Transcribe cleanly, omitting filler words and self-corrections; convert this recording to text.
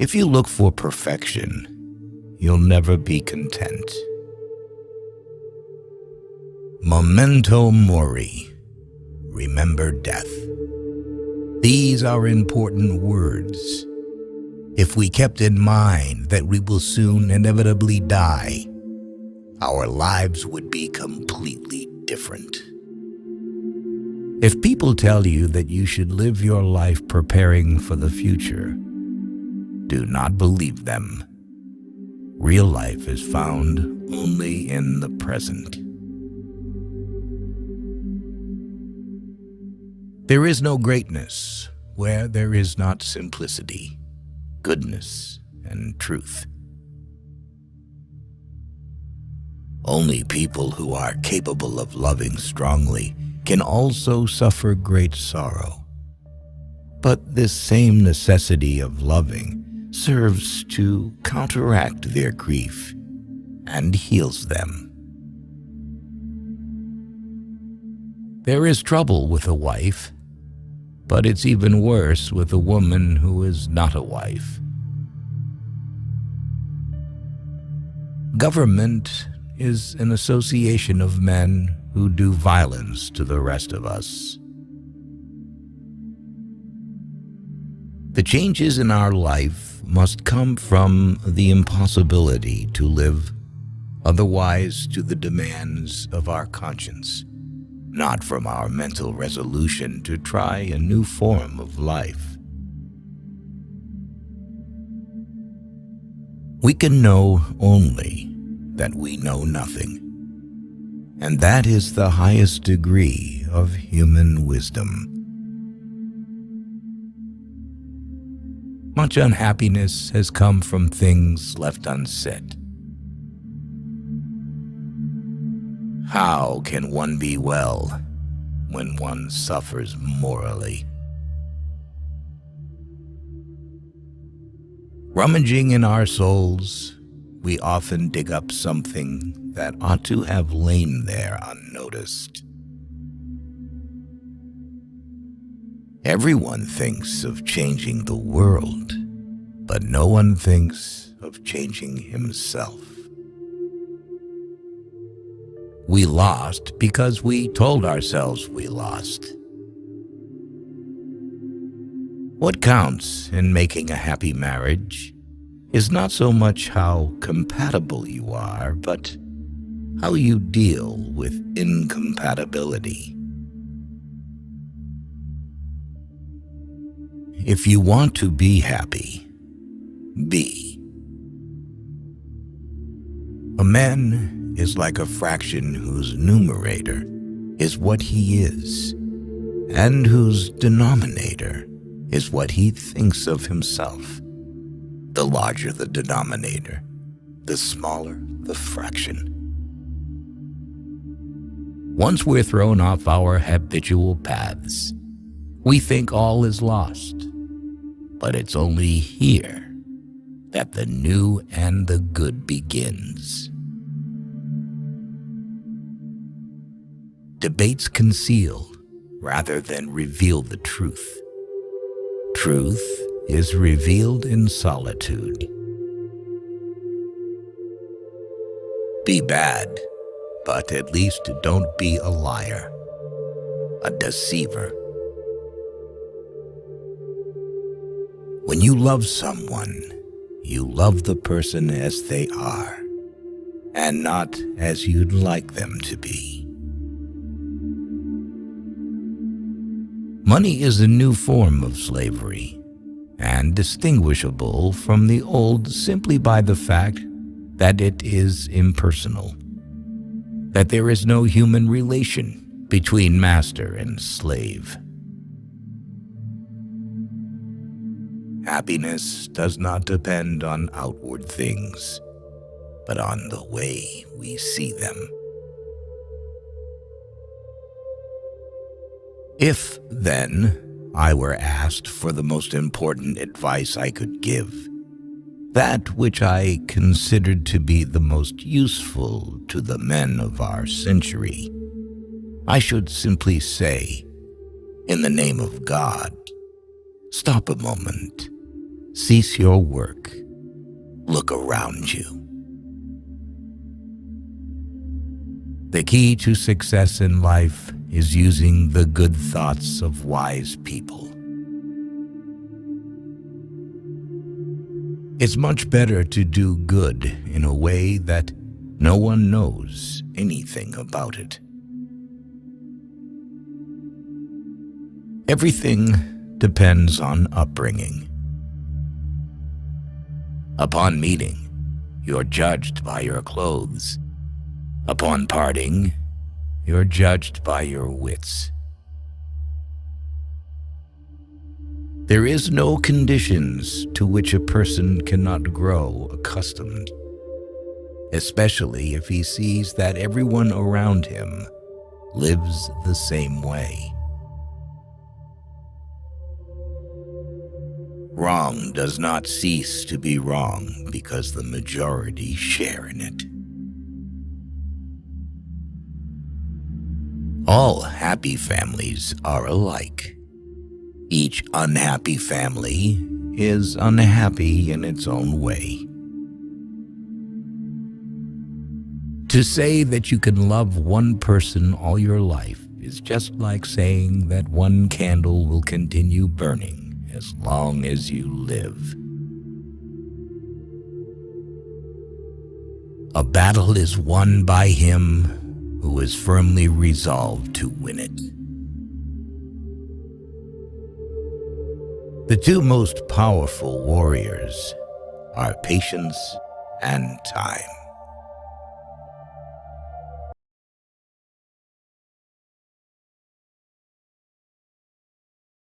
If you look for perfection, you'll never be content. Memento mori. Remember death. These are important words. If we kept in mind that we will soon inevitably die, our lives would be completely different. If people tell you that you should live your life preparing for the future, do not believe them. Real life is found only in the present. There is no greatness where there is not simplicity, goodness, and truth. Only people who are capable of loving strongly can also suffer great sorrow. But this same necessity of loving serves to counteract their grief and heals them. There is trouble with a wife, but it's even worse with a woman who is not a wife. Government is an association of men who do violence to the rest of us. The changes in our life must come from the impossibility to live otherwise to the demands of our conscience, not from our mental resolution to try a new form of life. We can know only that we know nothing, and that is the highest degree of human wisdom. Much unhappiness has come from things left unsaid. How can one be well when one suffers morally? Rummaging in our souls, we often dig up something that ought to have lain there unnoticed. Everyone thinks of changing the world, but no one thinks of changing himself. We lost because we told ourselves we lost. What counts in making a happy marriage is not so much how compatible you are, but how you deal with incompatibility. If you want to be happy, be. A man is like a fraction whose numerator is what he is, and whose denominator is what he thinks of himself. The larger the denominator, the smaller the fraction. Once we're thrown off our habitual paths, we think all is lost. But it's only here that the new and the good begins. Debates conceal rather than reveal the truth. Truth is revealed in solitude. Be bad, but at least don't be a liar, a deceiver. When you love someone, you love the person as they are, and not as you'd like them to be. Money is a new form of slavery, and distinguishable from the old simply by the fact that it is impersonal, that there is no human relation between master and slave. Happiness does not depend on outward things, but on the way we see them. If, then, I were asked for the most important advice I could give, that which I considered to be the most useful to the men of our century, I should simply say, in the name of God, stop a moment, Cease your work. Look around you. The key to success in life is using the good thoughts of wise people. It's much better to do good in a way that no one knows anything about it. Everything depends on upbringing. Upon meeting, you're judged by your clothes. Upon parting, you're judged by your wits. There is no conditions to which a person cannot grow accustomed, especially if he sees that everyone around him lives the same way. Wrong does not cease to be wrong because the majority share in it. All happy families are alike. Each unhappy family is unhappy in its own way. To say that you can love one person all your life is just like saying that one candle will continue burning as long as you live. A battle is won by him who is firmly resolved to win it. The two most powerful warriors are patience and time.